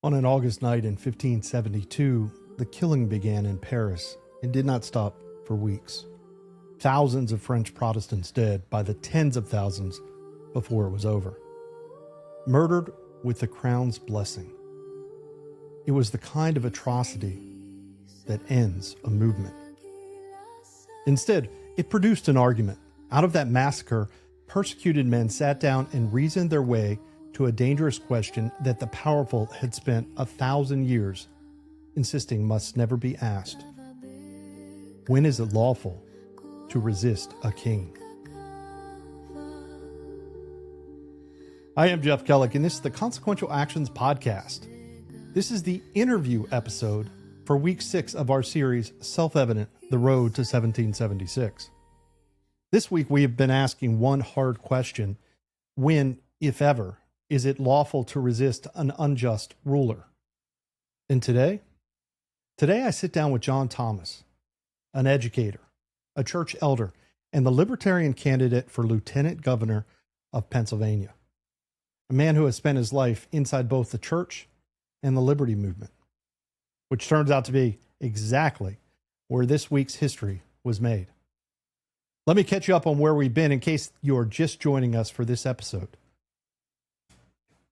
On an August night in 1572, the killing began in Paris and did not stop for weeks. Thousands of French Protestants dead by the tens of thousands before it was over. Murdered with the crown's blessing. It was the kind of atrocity that ends a movement. Instead, it produced an argument. Out of that massacre, persecuted men sat down and reasoned their way to a dangerous question that the powerful had spent 1,000 years insisting must never be asked. When is it lawful to resist a king? I am Jeff Kellick, and this is the Consequential Actions Podcast. This is the interview episode for week 6 of our series, Self-Evident, The Road to 1776. This week we have been asking one hard question: when, if ever, is it lawful to resist an unjust ruler? And today I sit down with John Thomas, an educator, a church elder, and the Libertarian candidate for Lieutenant Governor of Pennsylvania. A man who has spent his life inside both the church and the liberty movement, which turns out to be exactly where this week's history was made. Let me catch you up on where we've been in case you're just joining us for this episode.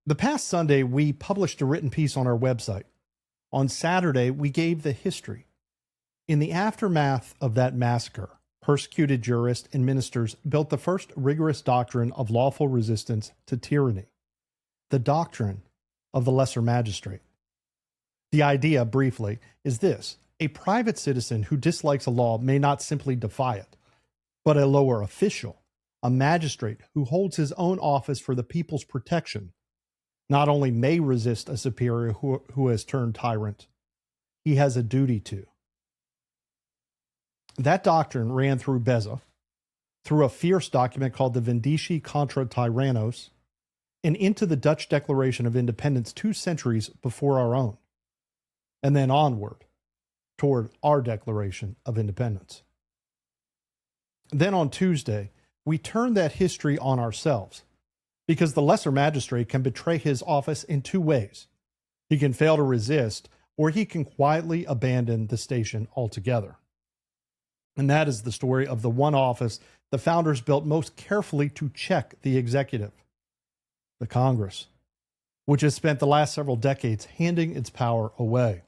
The past Sunday, we published a written piece on our website. On Saturday, we gave the history. In the aftermath of that massacre, persecuted jurists and ministers built the first rigorous doctrine of lawful resistance to tyranny, the doctrine of the lesser-magistrate. The idea, briefly, is this: a private citizen who dislikes a law may not simply defy it, but a lower official, a magistrate who holds his own office for the people's protection, not only may resist a superior who has turned tyrant, he has a duty to. That doctrine ran through Beza, through a fierce document called the Vindiciae contra Tyrannos, and into the Dutch Declaration of Independence 2 centuries before our own, and then onward toward our Declaration of Independence. Then on Tuesday, we turned that history on ourselves, because the lesser magistrate can betray his office in two ways. He can fail to resist, or he can quietly abandon the station altogether. And that is the story of the one office the founders built most carefully to check the executive, the Congress, which has spent the last several decades handing its power away.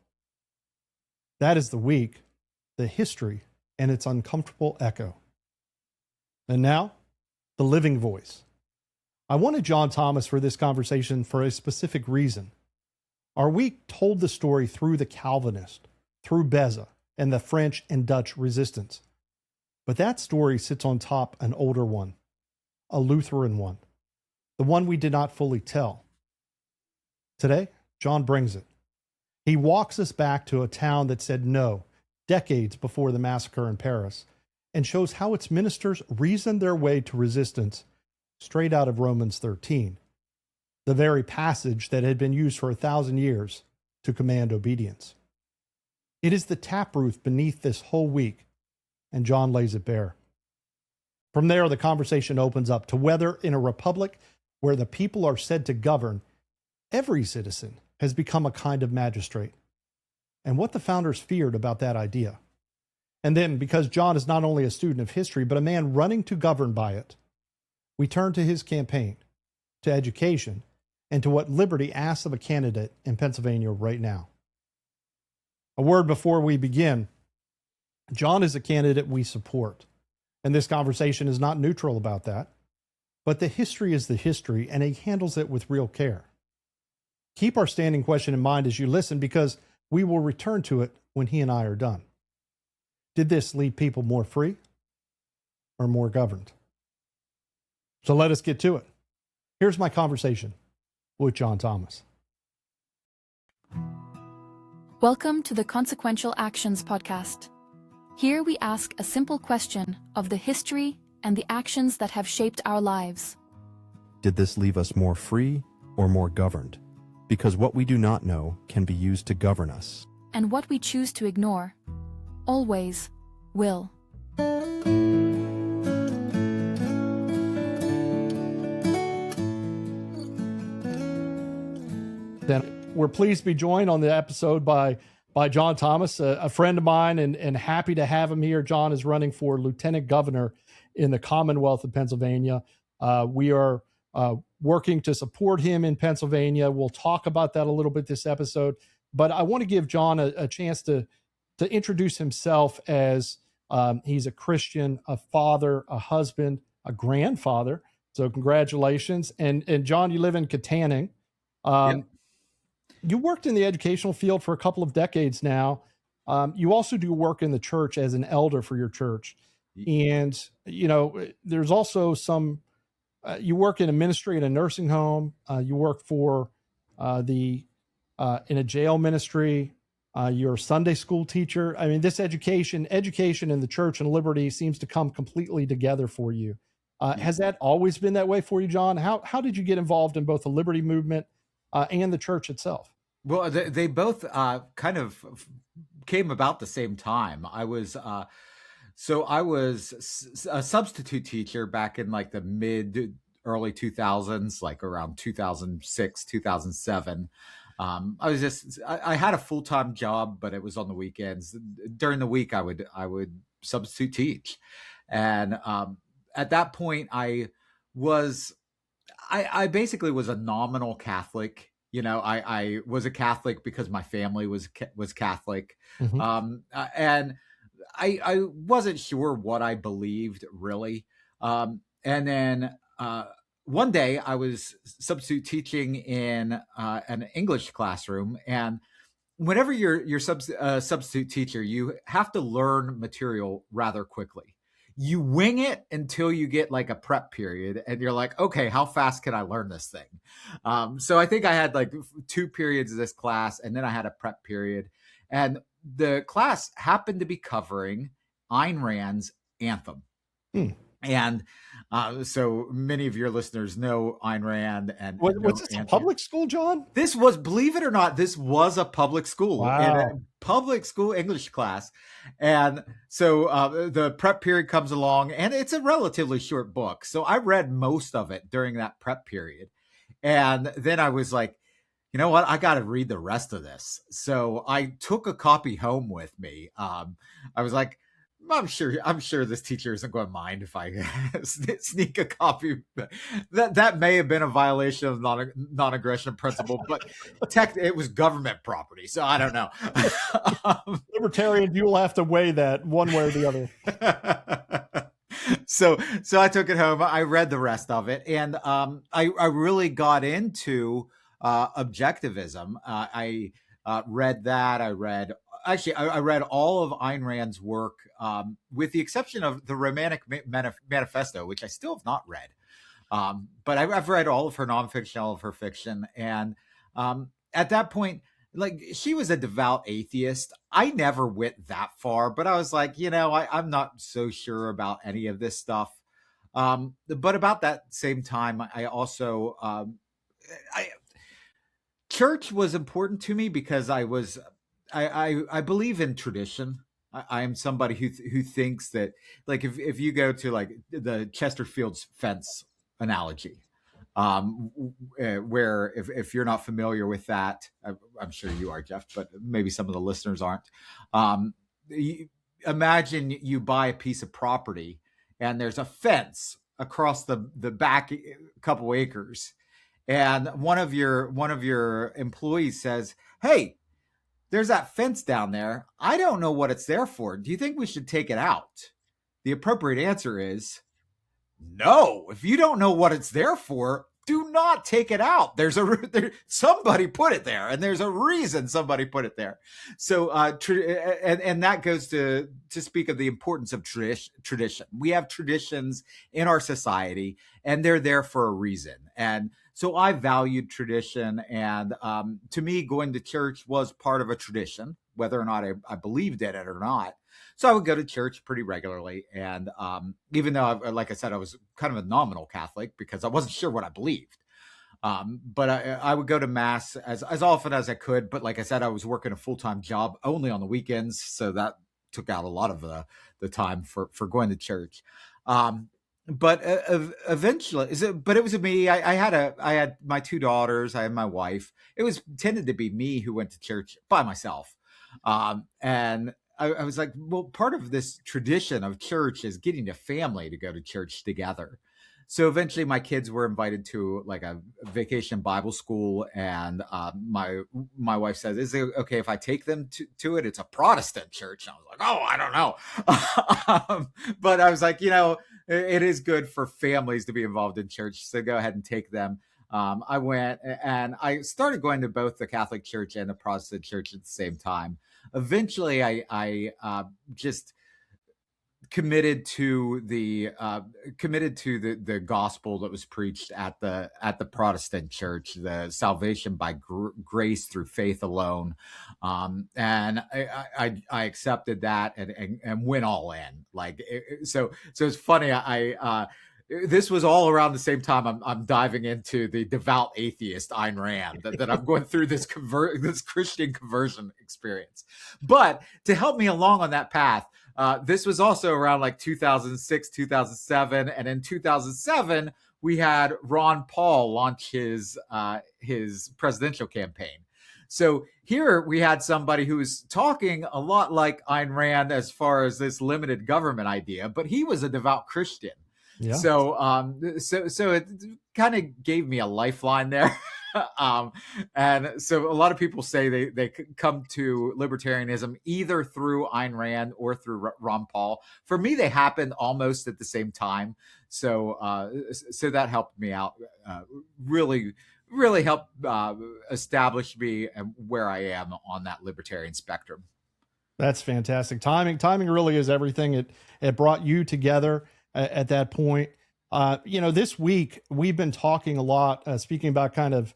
That is the week, the history, and its uncomfortable echo. And now, the living voice. I wanted John Thomas for this conversation for a specific reason. Our week told the story through the Calvinists, through Beza, and the French and Dutch resistance. But that story sits on top an older one, a Lutheran one, the one we did not fully tell. Today, John brings it. He walks us back to a town that said no decades before the massacre in Paris, and shows how its ministers reasoned their way to resistance straight out of Romans 13, the very passage that had been used for 1,000 years to command obedience. It is the taproot beneath this whole week, and John lays it bare. From there, the conversation opens up to whether in a republic where the people are said to govern, every citizen has become a kind of magistrate, and what the founders feared about that idea. And then, because John is not only a student of history, but a man running to govern by it, we turn to his campaign, to education, and to what liberty asks of a candidate in Pennsylvania right now. A word before we begin: John is a candidate we support, and this conversation is not neutral about that, but the history is the history, and he handles it with real care. Keep our standing question in mind as you listen, because we will return to it when he and I are done. Did this leave people more free or more governed? So let us get to it. Here's my conversation with John Thomas. Welcome to the Consequential Actions Podcast. Here we ask a simple question of the history and the actions that have shaped our lives. Did this leave us more free or more governed? Because what we do not know can be used to govern us. And what we choose to ignore always will. Then we're pleased to be joined on the episode by John Thomas, a friend of mine, and happy to have him here. John is running for lieutenant governor in the Commonwealth of Pennsylvania. We are working to support him in Pennsylvania. We'll talk about that a little bit this episode, but I want to give John a chance to introduce himself as he's a Christian, a father, a husband, a grandfather. So congratulations. And John, you live in Katanning. Yep. You worked in the educational field for a couple of decades now. You also do work in the church as an elder for your church. And, you know, there's also some, you work in a ministry in a nursing home. You work for in a jail ministry. You're a Sunday school teacher. I mean, this education in the church and liberty seems to come completely together for you. Has that always been that way for you, John? How did you get involved in both the liberty movement and the church itself? Well, they both kind of came about the same time. I was a substitute teacher back in like the early 2000s, like around 2006, 2007. I had a full-time job, but it was on the weekends. During the week, I would substitute teach. And at that point, I basically was a nominal Catholic. You know, I was a Catholic because my family was Catholic. Mm-hmm. And I wasn't sure what I believed really. And then one day I was substitute teaching in an English classroom, and whenever you're substitute teacher, you have to learn material rather quickly. You wing it until you get like a prep period, and you're like, okay, how fast can I learn this thing? So I think I had like 2 periods of this class, and then I had a prep period, and the class happened to be covering Ayn Rand's Anthem. And so many of your listeners know Ayn Rand. And was this a public school, John? This was, believe it or not, this was a public school. Wow. In a public school English class. And so the prep period comes along, and it's a relatively short book. So I read most of it during that prep period. And then I was like, you know what? I got to read the rest of this. So I took a copy home with me. I was like, I'm sure this teacher isn't going to mind if I sneak a copy. That may have been a violation of non-aggression principle, but it was government property, so I don't know. Libertarian, you'll have to weigh that one way or the other. So I took it home. I read the rest of it, and I really got into objectivism. I read that. I read all of Ayn Rand's work, with the exception of the Romantic Manifesto, which I still have not read. But I've read all of her nonfiction, all of her fiction. And at that point, like, she was a devout atheist. I never went that far, but I was like, you know, I'm not so sure about any of this stuff. But about that same time, I also, church was important to me because I believe in tradition. I am somebody who thinks that, like, if you go to like the Chesterfield's fence analogy, where if you're not familiar with that, I'm sure you are, Jeff, but maybe some of the listeners aren't. Imagine you buy a piece of property and there's a fence across the back couple acres, and one of your employees says, "Hey, there's that fence down there. I don't know what it's there for. Do you think we should take it out?" The appropriate answer is no. If you don't know what it's there for, do not take it out. Somebody put it there, and there's a reason somebody put it there. So, and that goes to speak of the importance of tradition. We have traditions in our society, and they're there for a reason. And so I valued tradition, and to me, going to church was part of a tradition, whether or not I believed in it or not. So I would go to church pretty regularly, and even though, like I said, I was kind of a nominal Catholic because I wasn't sure what I believed. But I would go to mass as often as I could. But like I said, I was working a full-time job only on the weekends, so that took out a lot of the time for going to church. but eventually, but it was me. I had my two daughters. I had my wife. It was tended to be me who went to church by myself, and I was like, well, part of this tradition of church is getting a family to go to church together. So eventually, my kids were invited to like a vacation Bible school, and my wife says, "Is it okay if I take them to it? It's a Protestant church." And I was like, "Oh, I don't know," but I was like, it is good for families to be involved in church, so go ahead and take them. I went and I started going to both the Catholic Church and the Protestant Church at the same time. Eventually, I just committed to the gospel that was preached at the Protestant church, the salvation by grace through faith alone, and I accepted that and went all in. Like so it's funny. This was all around the same time I'm diving into the devout atheist Ayn Rand, that I'm going through this Christian conversion experience. But to help me along on that path, this was also around like 2006, 2007. And in 2007, we had Ron Paul launch his presidential campaign. So here we had somebody who was talking a lot like Ayn Rand as far as this limited government idea, but he was a devout Christian. Yeah. So it kind of gave me a lifeline there. And so a lot of people say they come to libertarianism either through Ayn Rand or through Ron Paul. For me, they happened almost at the same time. So that helped me out, really helped establish me and where I am on that libertarian spectrum. That's fantastic. Timing really is everything. It brought you together at that point. This week we've been talking a lot, speaking about kind of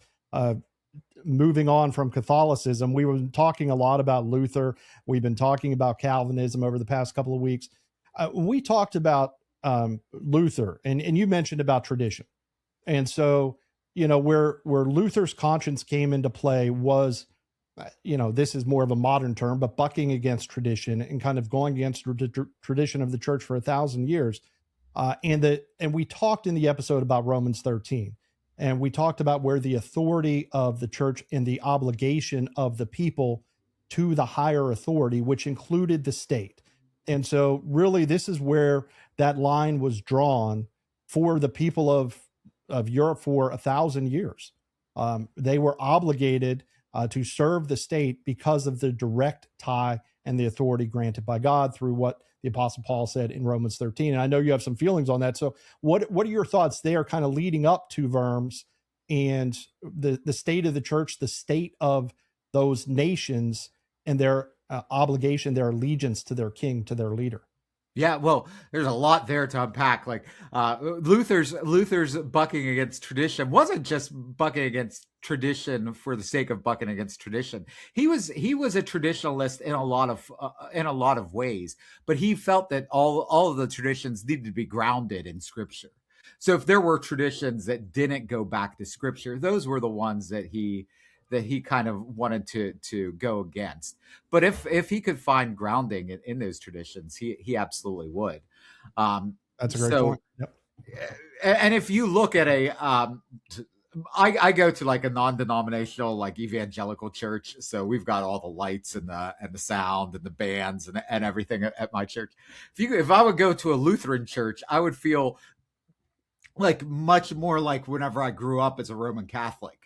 moving on from Catholicism. We were talking a lot about Luther. We've been talking about Calvinism over the past couple of weeks. We talked about Luther, and you mentioned about tradition. And so, where Luther's conscience came into play was, this is more of a modern term, but bucking against tradition and kind of going against the tradition of the church for 1,000 years. And we talked in the episode about Romans 13, and we talked about where the authority of the church and the obligation of the people to the higher authority, which included the state. And so really this is where that line was drawn for the people of Europe for 1,000 years. They were obligated to serve the state because of the direct tie and the authority granted by God through what the Apostle Paul said in Romans 13. And I know you have some feelings on that. So what are your thoughts there kind of leading up to Worms and the state of the church, the state of those nations and their obligation, their allegiance to their king, to their leader? Yeah, well, there's a lot there to unpack. Like Luther's bucking against tradition wasn't just bucking against tradition for the sake of bucking against tradition. He was a traditionalist in a lot of ways, but he felt that all of the traditions needed to be grounded in Scripture. So if there were traditions that didn't go back to Scripture, those were the ones that he kind of wanted to go against. But if he could find grounding in those traditions, he absolutely would. That's a great point. Yep. And if you look at I go to like a non-denominational, like evangelical church. So we've got all the lights and the sound and the bands and everything at my church. If I would go to a Lutheran church, I would feel like much more like whenever I grew up as a Roman Catholic.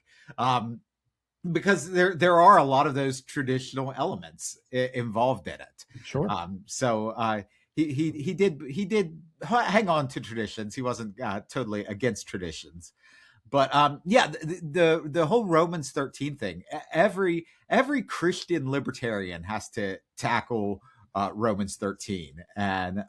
Because there are a lot of those traditional elements involved in it. Sure. So he did hang on to traditions. He wasn't totally against traditions, but the whole Romans 13 thing. Every Christian libertarian has to tackle Romans 13, and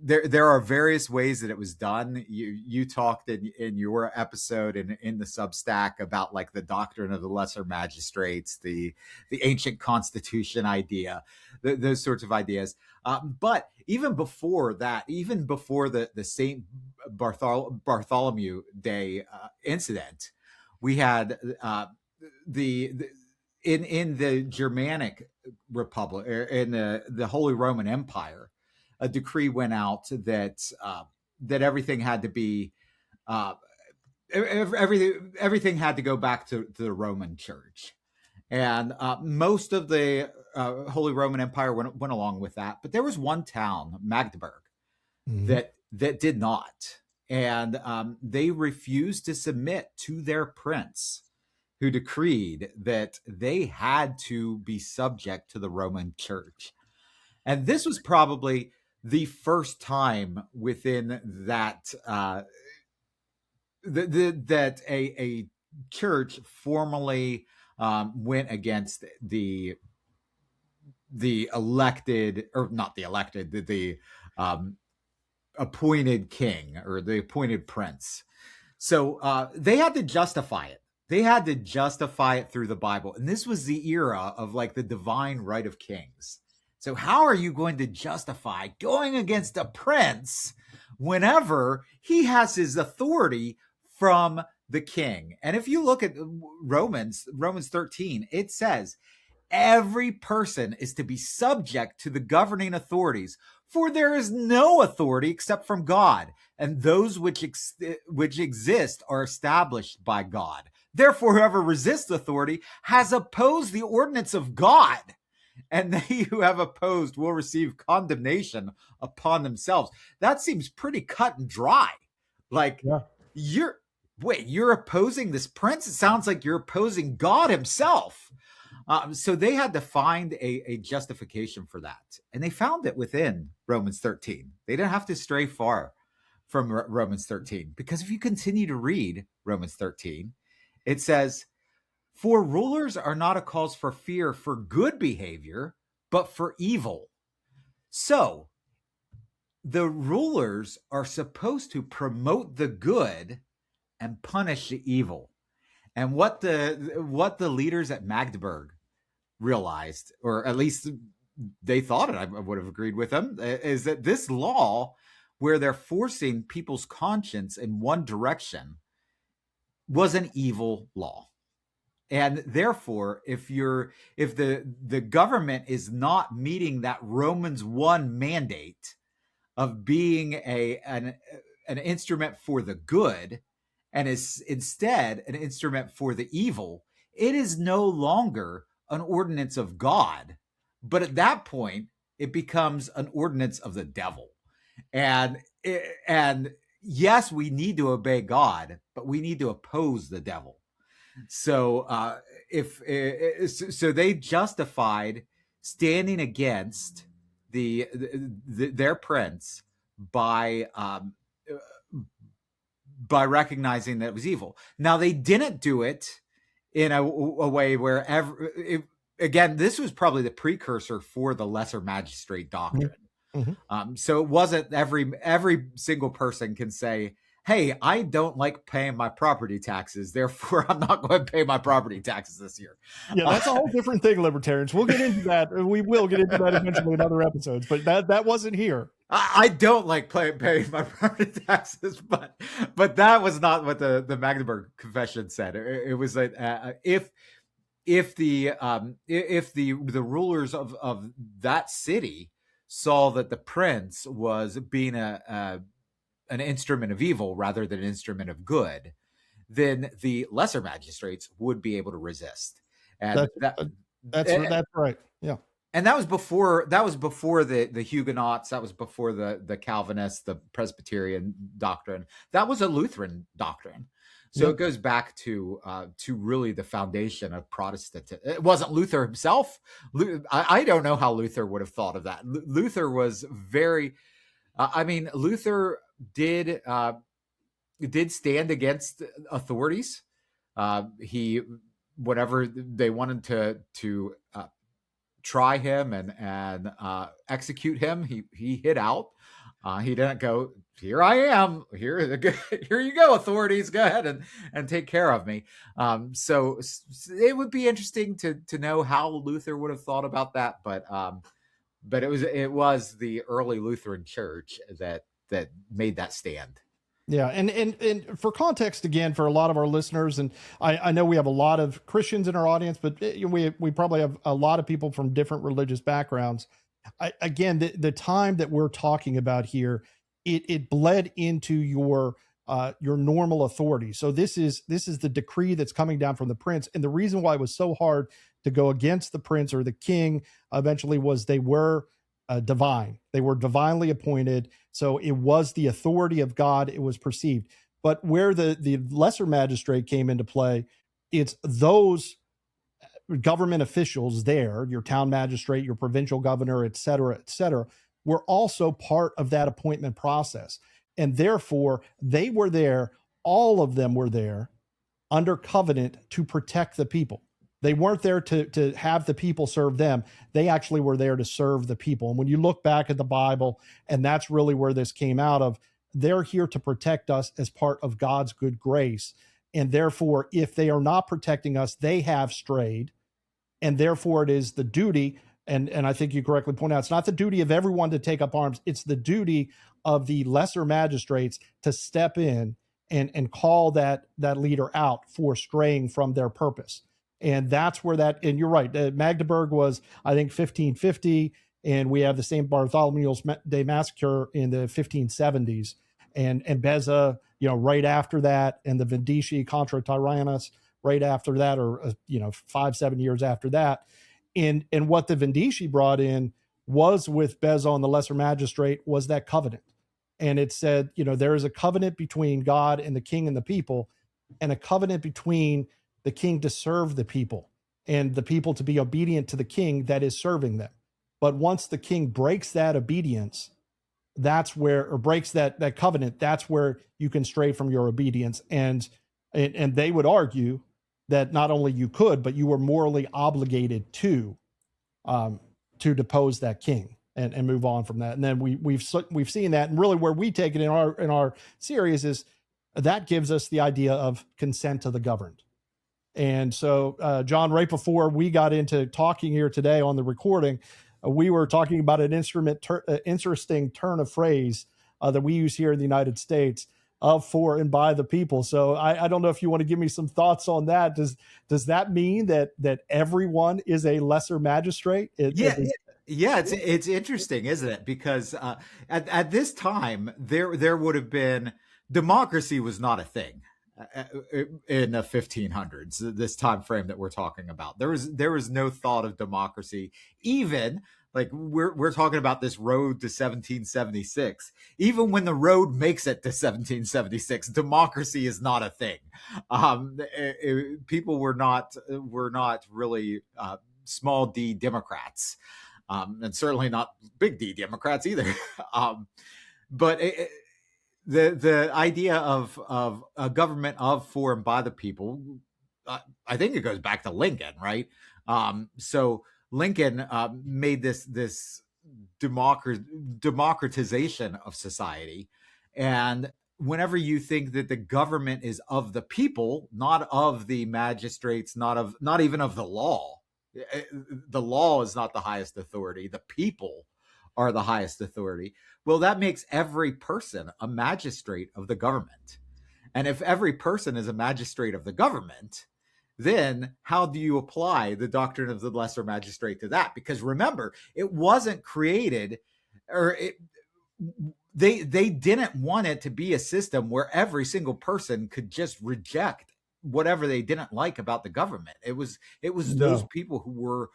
there are various ways that it was done. You talked in your episode in the Substack about like the doctrine of the lesser magistrates, the ancient constitution idea, those sorts of ideas. But even before that, even before the Saint Bartholomew Day incident, we had in the Germanic Republic, in the Holy Roman Empire, a decree went out that everything had to be everything had to go back to the Roman Church, and most of the Holy Roman Empire went along with that. But there was one town, Magdeburg, that did not, and they refused to submit to their prince, who decreed that they had to be subject to the Roman Church. And this was probably the first time within that that a church formally went against the elected, or not the elected, the appointed king or the appointed prince. So they had to justify it. They had to justify it through the Bible. And this was the era of like the divine right of kings. So how are you going to justify going against a prince whenever he has his authority from the king? And if you look at Romans 13, it says, every person is to be subject to the governing authorities, for there is no authority except from God, and those which exist are established by God. Therefore, whoever resists authority has opposed the ordinance of God, and they who have opposed will receive condemnation upon themselves. That seems pretty cut and dry. Like, you're opposing this prince? It sounds like you're opposing God himself. So they had to find a justification for that. And they found it within Romans 13. They didn't have to stray far from Romans 13. Because if you continue to read Romans 13, it says, for rulers are not a cause for fear for good behavior, but for evil. So the rulers are supposed to promote the good and punish the evil. And what the leaders at Magdeburg realized, or at least they thought it, I would have agreed with them, is that this law, where they're forcing people's conscience in one direction, was an evil law. And therefore, if the government is not meeting that Romans 1 mandate of being an instrument for the good, and is instead an instrument for the evil, it is no longer an ordinance of God. But at that point, it becomes an ordinance of the devil. And yes, we need to obey God, but we need to oppose the devil. So so they justified standing against their prince by recognizing that it was evil. Now, they didn't do it in a way where again, this was probably the precursor for the lesser-magistrate doctrine. Mm-hmm. So it wasn't every single person can say, hey, I don't like paying my property taxes, therefore I'm not going to pay my property taxes this year. Yeah, that's a whole different thing, libertarians. We'll get into that. We will get into that eventually in other episodes, but that wasn't here. I don't like paying my property taxes, but that was not what the Magdeburg Confession said. It was like if the rulers of that city saw that the prince was being an instrument of evil rather than an instrument of good, then the lesser magistrates would be able to resist. And that's right. Yeah. And that was before the Huguenots. That was before the Calvinists, the Presbyterian doctrine. That was a Lutheran doctrine. So It goes back to really the foundation of Protestantism. It wasn't Luther himself. I don't know how Luther would have thought of that. Luther was very. Luther did stand against authorities. Whenever they wanted to try him and execute him, he hit out. He didn't go, here I am, here you go, authorities, go ahead and take care of me. So it would be interesting to know how Luther would have thought about that, but it was the early Lutheran Church that made that stand. Yeah, and for context, again, for a lot of our listeners, and I know we have a lot of Christians in our audience, but we probably have a lot of people from different religious backgrounds. Again, the time that we're talking about here, it bled into your normal authority. So this is the decree that's coming down from the prince. And the reason why it was so hard to go against the prince or the king eventually was they were divine. They were divinely appointed. So it was the authority of God. It was perceived. But where the lesser magistrate came into play, it's those government officials there, your town magistrate, your provincial governor, et cetera, were also part of that appointment process. And therefore, they were there, all of them were there under covenant to protect the people. They weren't there to have the people serve them. They actually were there to serve the people. And when you look back at the Bible, and that's really where this came out of, they're here to protect us as part of God's good grace. And therefore, if they are not protecting us, they have strayed. And therefore, it is the duty, and I think you correctly point out, it's not the duty of everyone to take up arms. It's the duty of the lesser magistrates to step in and call that leader out for straying from their purpose. And that's where that, and you're right, Magdeburg was, I think, 1550, and we have the same Bartholomew's Day Massacre in the 1570s, and Beza, right after that, and the Vindiciae contra Tyrannos right after that, or 5-7 years after that. And what the Vindiciae brought in was, with Beza and the lesser magistrate, was that covenant. And it said, there is a covenant between God and the king and the people, and a covenant between the king to serve the people and the people to be obedient to the king that is serving them. But once the king breaks that obedience, or breaks that covenant, that's where you can stray from your obedience. And they would argue that not only you could, but you were morally obligated to depose that king and move on from that. And then we've seen that, and really where we take it in our series is that gives us the idea of consent to the governed. And so, John, right before we got into talking here today on the recording, we were talking about an interesting turn of phrase that we use here in the United States, of, for, and by the people. So I don't know if you want to give me some thoughts on that. Does that mean that everyone is a lesser magistrate? It's interesting, isn't it? Because at this time there would have been, democracy was not a thing in the 1500s. This time frame that we're talking about, there was no thought of democracy. Even like we're talking about this road to 1776. Even when the road makes it to 1776, democracy is not a thing. People were not really small d Democrats, and certainly not big D Democrats either. But the idea of a government of, for, and by the people, I think it goes back to Lincoln, right? So Lincoln made this democratization of society. And whenever you think that the government is of the people, not of the magistrates, not even of the law is not the highest authority. The people are the highest authority. Well, that makes every person a magistrate of the government. And if every person is a magistrate of the government, then how do you apply the doctrine of the lesser magistrate to that? Because remember, it wasn't created, or they didn't want it to be a system where every single person could just reject whatever they didn't like about the government. It was those people who were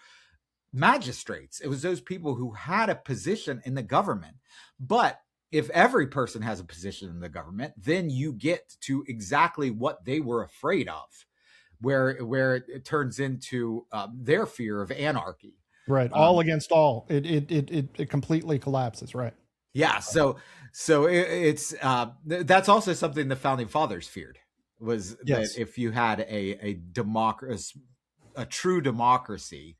magistrates. It was those people who had a position in the government. But if every person has a position in the government, then you get to exactly what they were afraid of, where it turns into their fear of anarchy. Right. All against all. It completely collapses. Right. Yeah. So it's that's also something the founding fathers feared, was that if you had a democracy, a true democracy,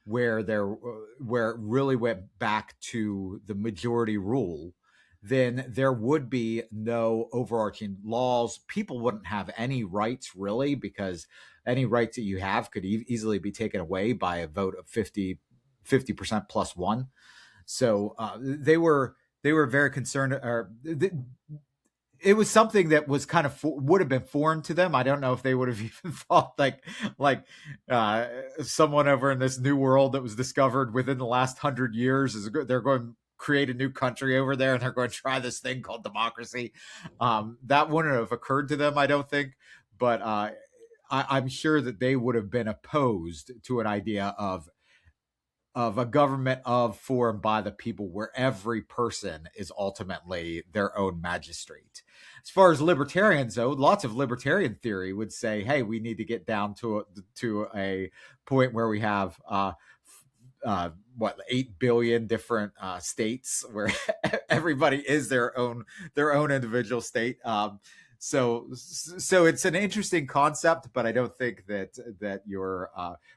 where it really went back to the majority rule, then there would be no overarching laws. People wouldn't have any rights, really, because any rights that you have could easily be taken away by a vote of 50% plus one. So they were very concerned. It was something that was kind of would have been foreign to them. I don't know if they would have even thought like someone over in this new world that was discovered within the last 100 years they're going create a new country over there and they're going to try this thing called democracy. That wouldn't have occurred to them, I don't think. But I'm sure that they would have been opposed to an idea of a government of, for, and by the people, where every person is ultimately their own magistrate. As far as libertarians, though, lots of libertarian theory would say, hey, we need to get down to a point where we have 8 billion different states where everybody is their own individual state. So it's an interesting concept, but I don't think that your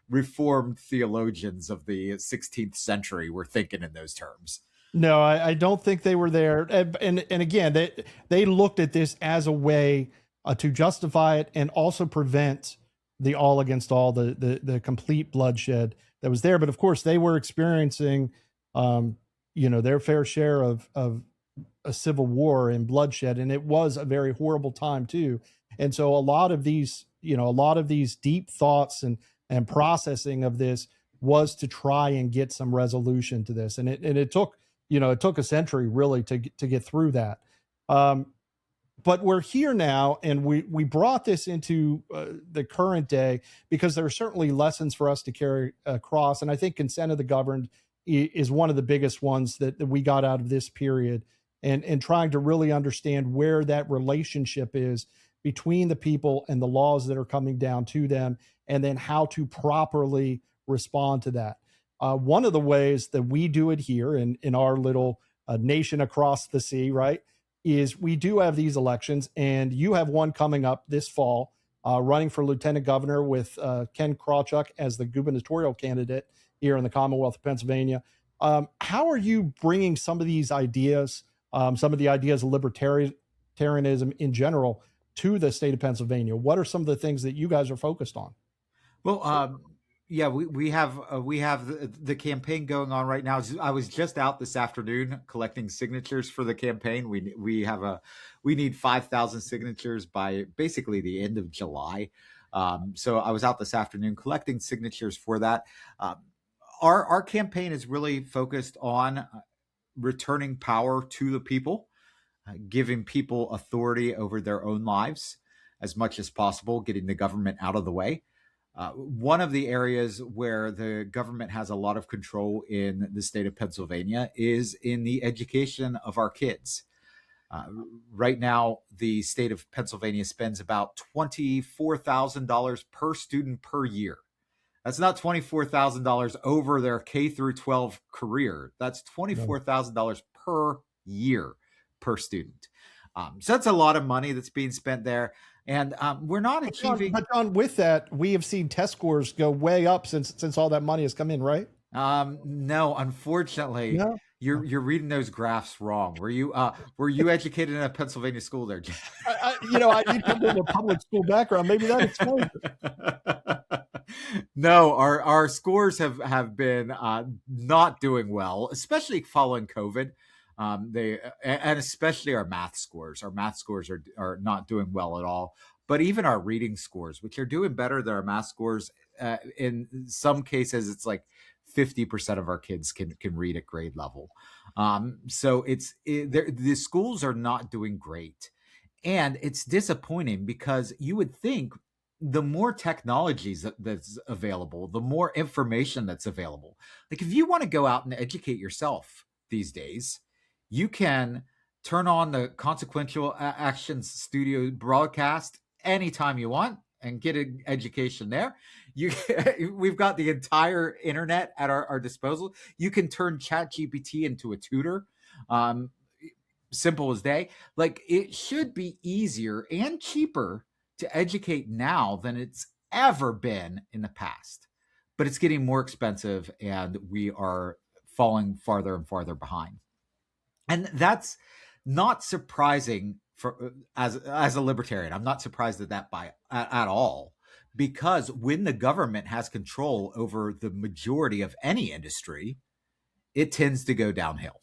Reformed theologians of the 16th century were thinking in those terms. No, I don't think they were there. And again, they looked at this as a way to justify it and also prevent the all against all, the complete bloodshed that was there. But of course, they were experiencing, their fair share of a civil war and bloodshed, and it was a very horrible time too. And so a lot of these deep thoughts and processing of this was to try and get some resolution to this. And it took a century really to get through that. But we're here now, and we brought this into the current day because there are certainly lessons for us to carry across. And I think consent of the governed is one of the biggest ones that we got out of this period, and trying to really understand where that relationship is between the people and the laws that are coming down to them, and then how to properly respond to that. One of the ways that we do it here in our little nation across the sea, right, is we do have these elections, and you have one coming up this fall, running for lieutenant governor with Ken Krawchuk as the gubernatorial candidate here in the Commonwealth of Pennsylvania. How are you bringing some of these ideas, some of the ideas of libertarianism in general, to the state of Pennsylvania? What are some of the things that you guys are focused on? Well, we have the campaign going on right now. I was just out this afternoon collecting signatures for the campaign. We need 5,000 signatures by basically the end of July. So I was out this afternoon collecting signatures for that. Our campaign is really focused on returning power to the people, giving people authority over their own lives as much as possible, getting the government out of the way. One of the areas where the government has a lot of control in the state of Pennsylvania is in the education of our kids. Right now, the state of Pennsylvania spends about $24,000 per student per year. That's not $24,000 over their K through 12 career. That's $24,000 per year per student. So that's a lot of money that's being spent there. And we're not achieving. But John, with that, we have seen test scores go way up since all that money has come in, right? No, unfortunately, no? You're reading those graphs wrong. Were you educated in a Pennsylvania school there, Jim? I need to have a public school background. Maybe that explains it. No, our scores have been not doing well, especially following COVID. And especially our math scores. Our math scores are not doing well at all. But even our reading scores, which are doing better than our math scores, in some cases, it's like 50% of our kids can read at grade level. So the schools are not doing great. And it's disappointing because you would think the more technologies that's available, the more information that's available. Like if you want to go out and educate yourself these days, you can turn on the Consequential Actions Studio broadcast anytime you want and get an education there. We've got the entire internet at our disposal. You can turn ChatGPT into a tutor. Simple as day. Like it should be easier and cheaper to educate now than it's ever been in the past. But it's getting more expensive, and we are falling farther and farther behind. And that's not surprising as a libertarian. I'm not surprised at that at all, because when the government has control over the majority of any industry, it tends to go downhill.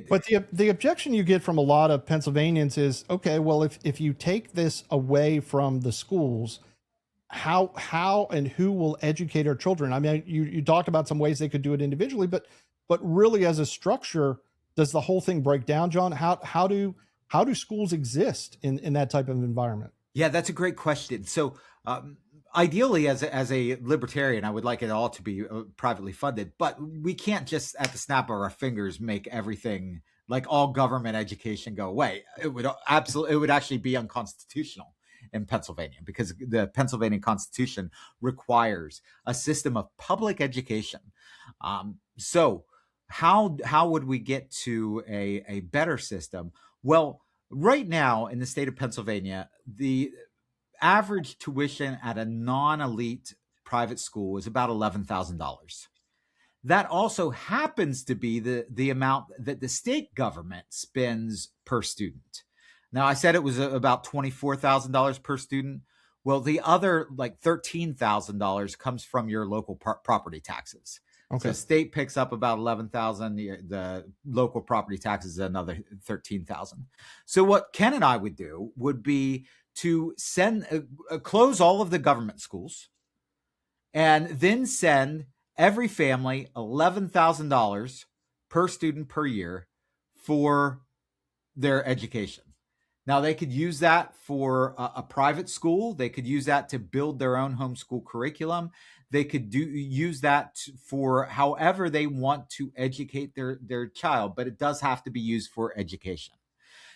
But the objection you get from a lot of Pennsylvanians is, okay, well, if you take this away from the schools, how and who will educate our children? I mean, you talked about some ways they could do it individually, but but really as a structure, does the whole thing break down, John? How do schools exist in that type of environment? Yeah, that's a great question. So ideally, as a libertarian, I would like it all to be privately funded, but we can't just at the snap of our fingers make everything, like all government education, go away. It would actually be unconstitutional in Pennsylvania, because the Pennsylvania Constitution requires a system of public education. So how would we get to a better system? Well, right now in the state of Pennsylvania, the average tuition at a non-elite private school is about $11,000. That also happens to be the amount that the state government spends per student. Now, I said it was about $24,000 per student. Well, the other like $13,000 comes from your local property taxes. Okay. So state picks up about $11,000. The local property taxes another $13,000. So what Ken and I would do would be to close all of the government schools, and then send every family $11,000 per student per year for their education. Now, they could use that for a private school. They could use that to build their own homeschool curriculum. They could use that for however they want to educate their child, but it does have to be used for education.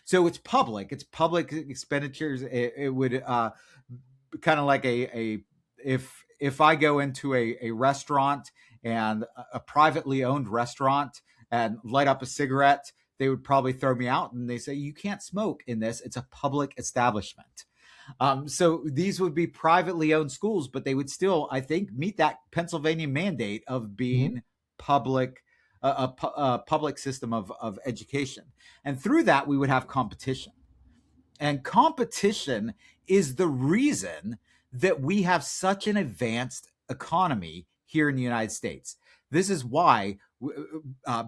So it's public expenditures. It would kind of like if I go into a restaurant, and a privately owned restaurant, and light up a cigarette, they would probably throw me out, and they say, you can't smoke in this. It's a public establishment. So these would be privately owned schools, but they would still, I think, meet that Pennsylvania mandate of being public, a public system of education. And through that, we would have competition. And competition is the reason that we have such an advanced economy here in the United States. This is why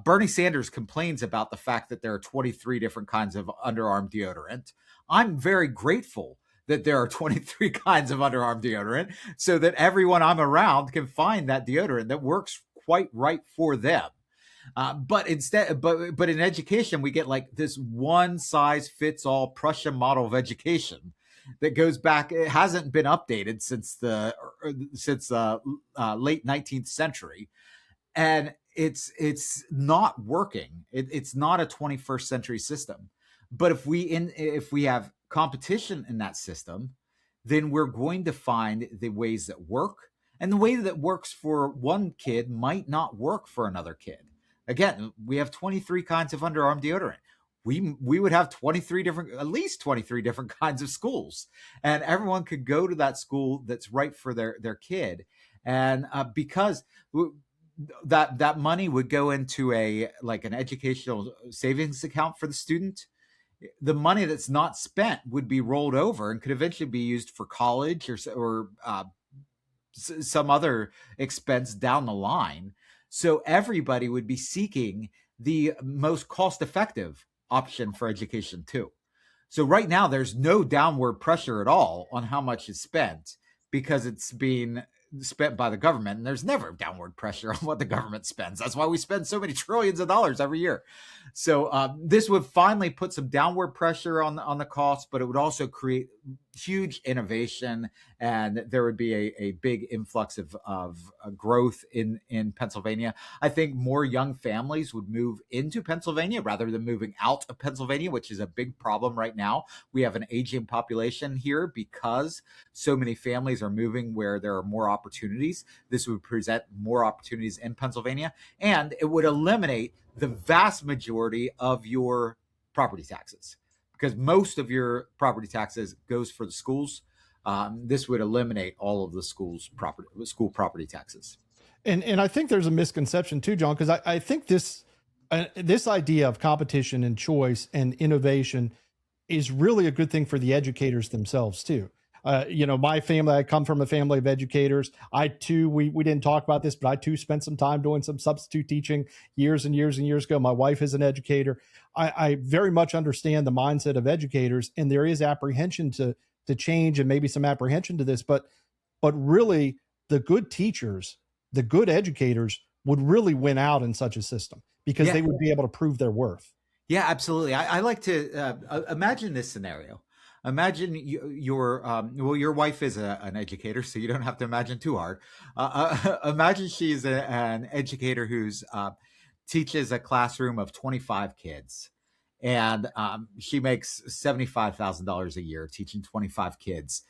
Bernie Sanders complains about the fact that there are 23 different kinds of underarm deodorant. I'm very grateful that there are 23 kinds of underarm deodorant, so that everyone I'm around can find that deodorant that works quite right for them. But in education, we get like this one size fits all Prussian model of education that goes back. It hasn't been updated since the late 19th century, and it's not working. It's not a 21st century system. But if we have competition in that system, then we're going to find the ways that work, and the way that works for one kid might not work for another kid. Again, we have 23 kinds of underarm deodorant. We would have at least 23 different kinds of schools, and everyone could go to that school that's right for their kid. And because that money would go into an educational savings account for the student, the money that's not spent would be rolled over and could eventually be used for college or some other expense down the line. So everybody would be seeking the most cost-effective option for education too. So right now, there's no downward pressure at all on how much is spent, because it's being spent by the government, and there's never downward pressure on what the government spends. That's why we spend so many trillions of dollars every year. So this would finally put some downward pressure on the cost, but it would also create huge innovation, and there would be a big influx of growth in Pennsylvania. I think more young families would move into Pennsylvania rather than moving out of Pennsylvania, which is a big problem right now. We have an aging population here because so many families are moving where there are more opportunities. This would present more opportunities in Pennsylvania, and it would eliminate the vast majority of your property taxes, because most of your property taxes goes for the schools. This would eliminate all of the school property taxes. And I think there's a misconception too, John, because I think this idea of competition and choice and innovation is really a good thing for the educators themselves too. My family, I come from a family of educators. I too, we didn't talk about this, but I too spent some time doing some substitute teaching years and years and years ago. My wife is an educator. I very much understand the mindset of educators, and there is apprehension to change, and maybe some apprehension to this, but really the good teachers, the good educators would really win out in such a system because they would be able to prove their worth. Yeah, absolutely. I like to imagine this scenario. Imagine your wife is an educator, so you don't have to imagine too hard. Imagine she's an educator who's teaches a classroom of 25 kids, and she makes $75,000 a year teaching 25 kids.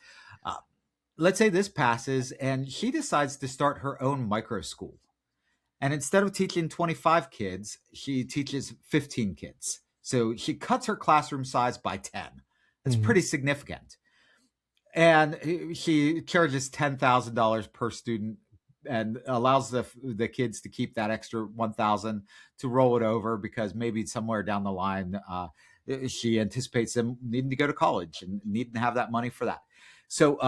Let's say this passes, and she decides to start her own micro school. And instead of teaching 25 kids, she teaches 15 kids. So she cuts her classroom size by 10. That's pretty significant. And she charges $10,000 per student and allows the kids to keep that extra $1,000 to roll it over, because maybe somewhere down the line, she anticipates them needing to go to college and needing to have that money for that. So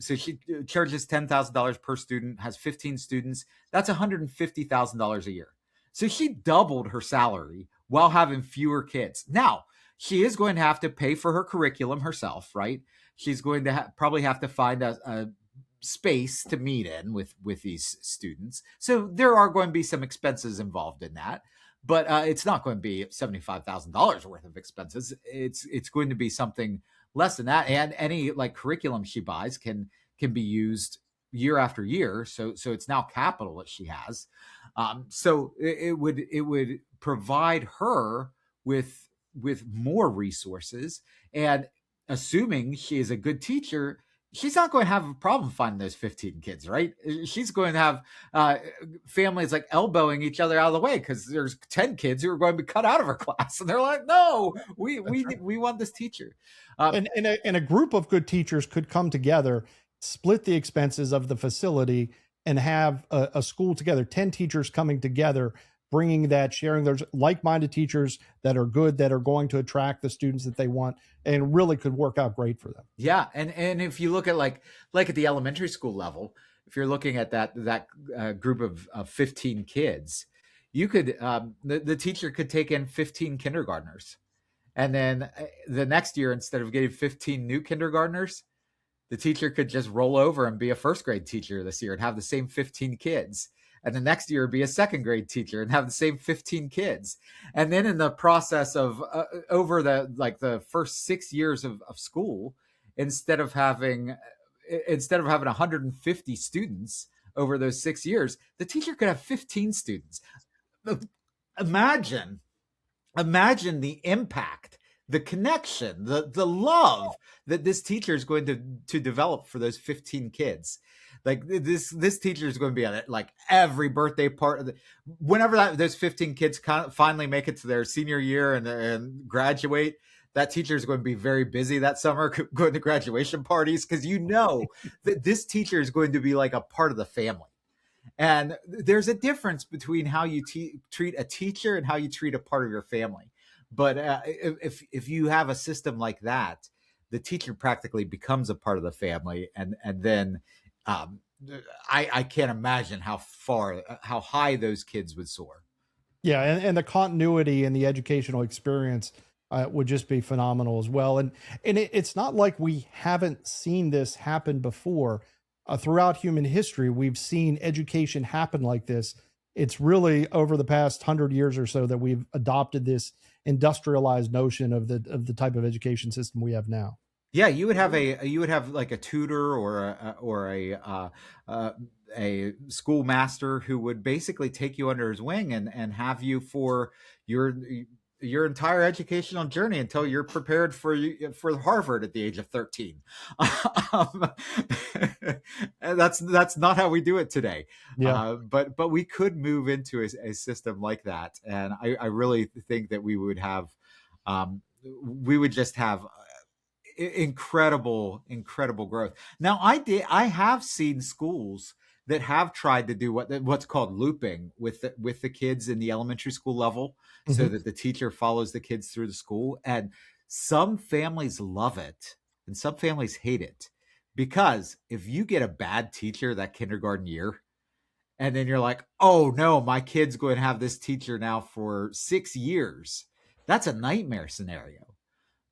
she charges $10,000 per student, has 15 students. That's $150,000 a year. So she doubled her salary while having fewer kids. Now, she is going to have to pay for her curriculum herself, right? She's going to probably have to find a space to meet in with these students. So there are going to be some expenses involved in that. But it's not going to be $75,000 worth of expenses. It's going to be something less than that. And any like curriculum she buys can be used year after year. So it's now capital that she has. So it would provide her with more resources. And assuming she is a good teacher, she's not going to have a problem finding those 15 kids, right? She's going to have families like elbowing each other out of the way because there's 10 kids who are going to be cut out of her class. And they're like, no, we want this teacher. And a group of good teachers could come together, split the expenses of the facility, and have a school together, 10 teachers coming together, bringing that, sharing. There's like-minded teachers that are good, that are going to attract the students that they want, and really could work out great for them. Yeah. And if you look at like at the elementary school level, if you're looking at that group of 15 kids, you could, the teacher could take in 15 kindergartners. And then the next year, instead of getting 15 new kindergartners, the teacher could just roll over and be a first grade teacher this year and have the same 15 kids. And the next year be a second grade teacher and have the same 15 kids. And then in the process of over the first 6 years of school, instead of having 150 students over those 6 years, the teacher could have 15 students. Imagine the impact, the connection, the love that this teacher is going to develop for those 15 kids. Like this teacher is going to be at like every birthday party. Whenever those 15 kids finally make it to their senior year and graduate, that teacher is going to be very busy that summer going to graduation parties, because you know that this teacher is going to be like a part of the family. And there's a difference between how you treat a teacher and how you treat a part of your family. But if you have a system like that, the teacher practically becomes a part of the family, and then I can't imagine how high those kids would soar. Yeah, and the continuity and the educational experience would just be phenomenal as well. And it's not like we haven't seen this happen before. Throughout human history, we've seen education happen like this. It's really over the past 100 years or so that we've adopted this industrialized notion of the type of education system we have now. Yeah, you would have like a tutor or a schoolmaster who would basically take you under his wing and have you for your entire educational journey until you're prepared for Harvard at the age of 13. And that's not how we do it today. Yeah. But we could move into a system like that, and I really think that we would just have incredible growth. Now, I have seen schools that have tried to do what's called looping with the kids in the elementary school level, so that the teacher follows the kids through the school. And some families love it and some families hate it, because if you get a bad teacher that kindergarten year, and then you're like, oh no, my kid's going to have this teacher now for 6 years, that's a nightmare scenario.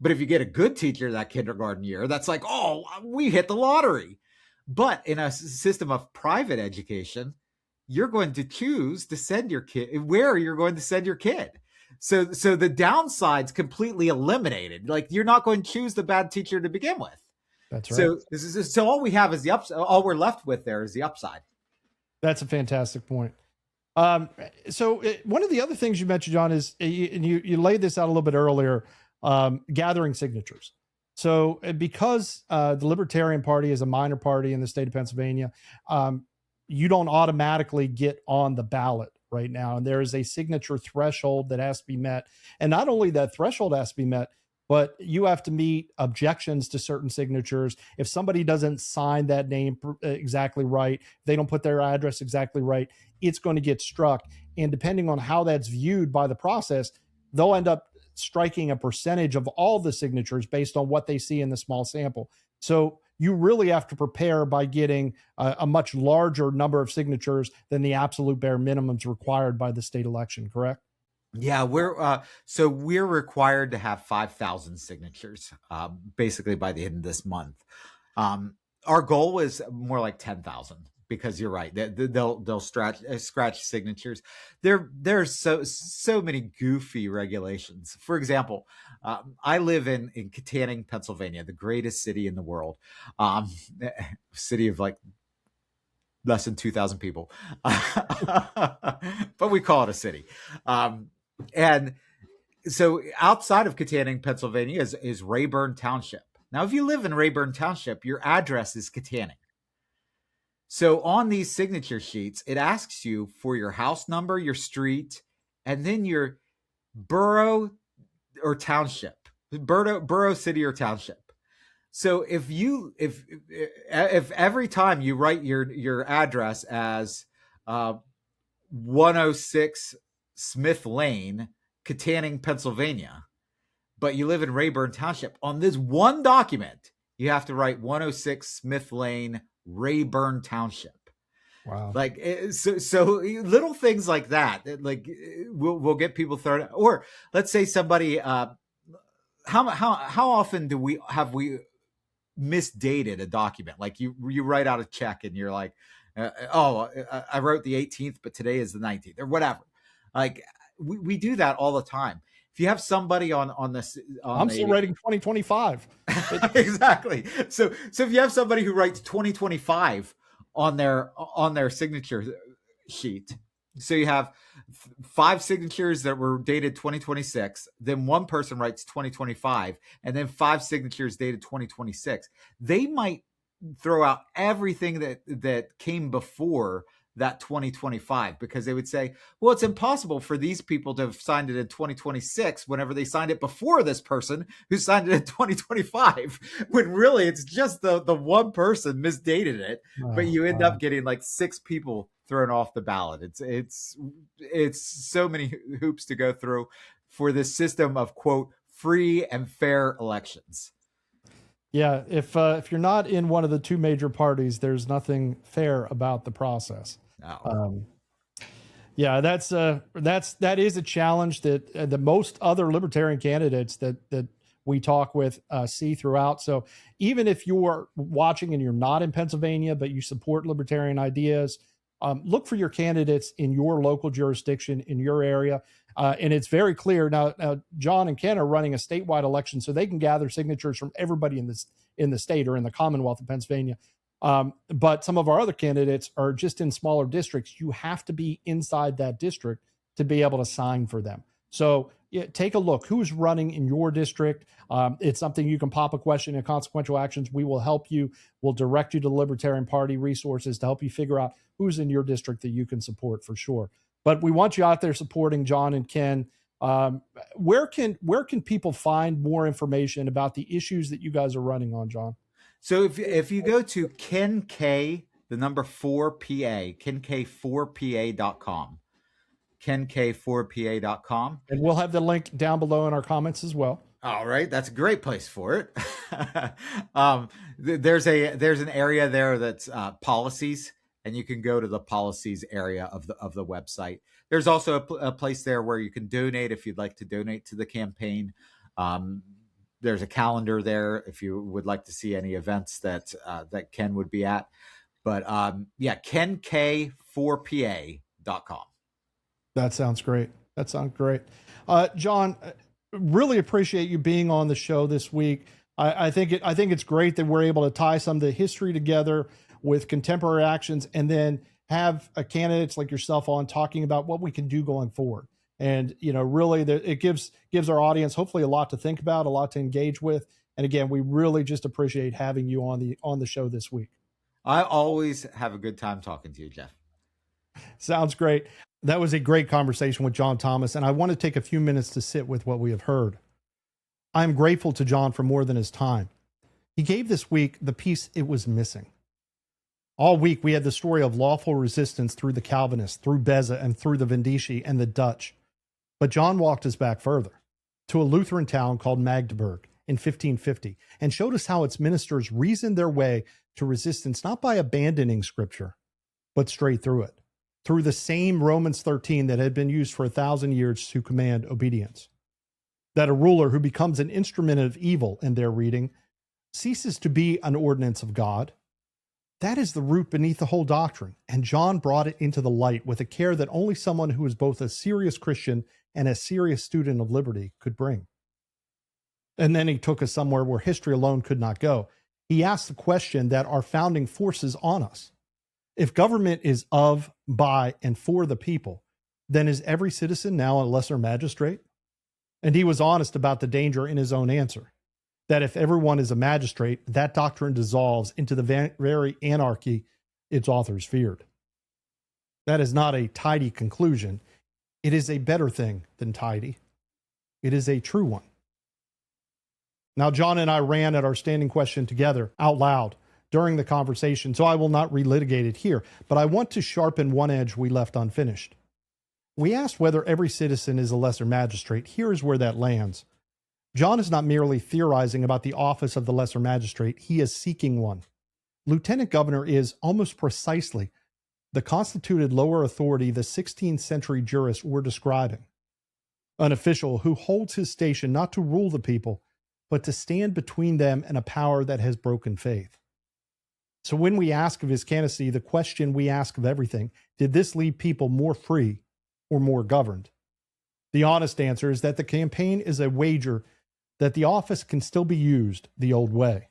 But if you get a good teacher that kindergarten year, that's like, oh, we hit the lottery. But in a system of private education, you're going to choose to send your kid where you're going to send your kid. So the downside's completely eliminated. Like, you're not going to choose the bad teacher to begin with. That's right. So all we have is the upside. All we're left with there is the upside. That's a fantastic point. So one of the other things you mentioned, John, is you laid this out a little bit earlier, gathering signatures. So because the Libertarian Party is a minor party in the state of Pennsylvania, you don't automatically get on the ballot right now. And there is a signature threshold that has to be met. And not only that threshold has to be met, but you have to meet objections to certain signatures. If somebody doesn't sign that name exactly right, they don't put their address exactly right, it's going to get struck. And depending on how that's viewed by the process, they'll end up striking a percentage of all the signatures based on what they see in the small sample. So you really have to prepare by getting a much larger number of signatures than the absolute bare minimums required by the state election, correct? Yeah, we're required to have 5,000 signatures, basically by the end of this month. Our goal is more like 10,000, because you're right, they'll scratch signatures. There's so many goofy regulations. For example, I live in Kittanning, Pennsylvania, the greatest city in the world, city of like less than 2,000 people, but we call it a city. And so outside of Kittanning, Pennsylvania is Rayburn Township. Now, if you live in Rayburn Township, your address is Kittanning. So on these signature sheets, it asks you for your house number, your street, and then your borough or township, borough, city, or township. So if every time you write your address as 106 Smith Lane, Kittanning, Pennsylvania, but you live in Rayburn Township, on this one document, you have to write 106 Smith Lane, Rayburn Township. Wow. Like, so little things like that, like will get people thrown. Or let's say somebody, how often have we misdated a document? Like you write out a check and you're like, I wrote the 18th, but today is the 19th, or whatever. Like we do that all the time. If you have somebody on this, I'm still writing 2025. Exactly. So if you have somebody who writes 2025 on their signature sheet, so you have 5 signatures that were dated 2026, then one person writes 2025, and then 5 signatures dated 2026. They might throw out everything that came before that 2025, because they would say, well, it's impossible for these people to have signed it in 2026 whenever they signed it before this person who signed it in 2025, when really it's just the one person misdated it. But you end up getting like 6 people thrown off the ballot. It's so many hoops to go through for this system of, quote, free and fair elections. Yeah, if you're not in one of the 2 major parties, there's nothing fair about the process. No. Yeah, that is a challenge that most other libertarian candidates that we talk with see throughout. So even if you're watching and you're not in Pennsylvania, but you support libertarian ideas, look for your candidates in your local jurisdiction, in your area. And it's very clear now, John and Ken are running a statewide election, so they can gather signatures from everybody in the state or in the Commonwealth of Pennsylvania. But some of our other candidates are just in smaller districts. You have to be inside that district to be able to sign for them. So take a look. Who's running in your district? It's something you can pop a question in Consequential Actions. We will help you. We'll direct you to the Libertarian Party resources to help you figure out who's in your district that you can support for sure. But we want you out there supporting John and Ken. Where can people find more information about the issues that you guys are running on, John? So if you go to Ken K, the number 4PA, kenk4pa.com, kenk4pa.com. And we'll have the link down below in our comments as well. All right, that's a great place for it. There's an area there that's policies, and you can go to the policies area of the website. There's also a place there where you can donate if you'd like to donate to the campaign. There's a calendar there if you would like to see any events that Ken would be at. But yeah, kenk4pa.com. That sounds great. That sounds great. John, really appreciate you being on the show this week. I think it's great that we're able to tie some of the history together with contemporary actions, and then have candidates like yourself on talking about what we can do going forward. And, really it gives our audience hopefully a lot to think about, a lot to engage with. And again, we really just appreciate having you on the show this week. I always have a good time talking to you, Jeff. Sounds great. That was a great conversation with John Thomas, and I want to take a few minutes to sit with what we have heard. I'm grateful to John for more than his time. He gave this week the piece it was missing. All week, we had the story of lawful resistance through the Calvinists, through Beza, and through the Vindiciae and the Dutch. But John walked us back further, to a Lutheran town called Magdeburg in 1550, and showed us how its ministers reasoned their way to resistance, not by abandoning Scripture, but straight through it, through the same Romans 13 that had been used for 1,000 years to command obedience. That a ruler who becomes an instrument of evil in their reading ceases to be an ordinance of God. That is the root beneath the whole doctrine, and John brought it into the light with a care that only someone who is both a serious Christian and a serious student of liberty could bring. And then he took us somewhere where history alone could not go. He asked the question that our founding forces on us. If government is of, by, and for the people, then is every citizen now a lesser magistrate? And he was honest about the danger in his own answer, that if everyone is a magistrate, that doctrine dissolves into the very anarchy its authors feared. That is not a tidy conclusion. It is a better thing than tidy. It is a true one. Now, John and I ran at our standing question together out loud during the conversation, so I will not relitigate it here, but I want to sharpen one edge we left unfinished. We asked whether every citizen is a lesser magistrate. Here is where that lands. John is not merely theorizing about the office of the lesser magistrate. He is seeking one. Lieutenant governor is almost precisely the constituted lower authority the 16th century jurists were describing. An official who holds his station not to rule the people, but to stand between them and a power that has broken faith. So when we ask of his candidacy, the question we ask of everything, did this leave people more free or more governed? The honest answer is that the campaign is a wager that the office can still be used the old way,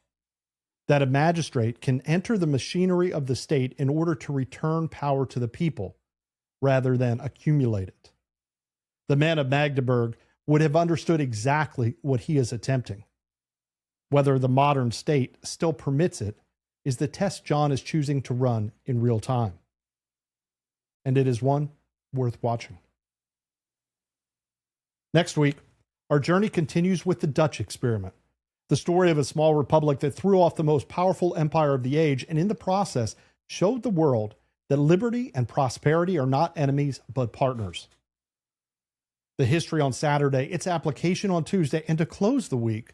that a magistrate can enter the machinery of the state in order to return power to the people rather than accumulate it. The man of Magdeburg would have understood exactly what he is attempting. Whether the modern state still permits it is the test John is choosing to run in real time. And it is one worth watching. Next week, our journey continues with the Dutch experiment, the story of a small republic that threw off the most powerful empire of the age and in the process showed the world that liberty and prosperity are not enemies but partners. The history on Saturday, its application on Tuesday, and to close the week,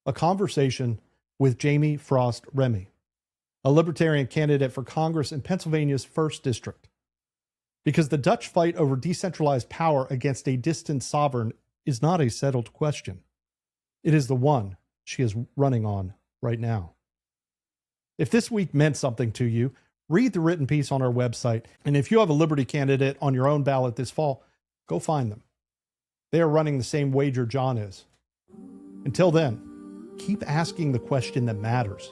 a conversation with Jamie Frost Remy, a Libertarian candidate for Congress in Pennsylvania's 1st District. Because the Dutch fight over decentralized power against a distant sovereign is not a settled question. It is the one she is running on right now. If this week meant something to you, read the written piece on our website. And if you have a Liberty candidate on your own ballot this fall, go find them. They are running the same wager John is. Until then, keep asking the question that matters.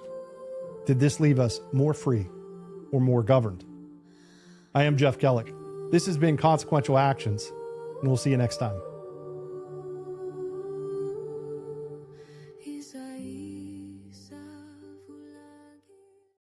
Did this leave us more free or more governed? I am Jeff Kellick. This has been Consequential Actions, and we'll see you next time.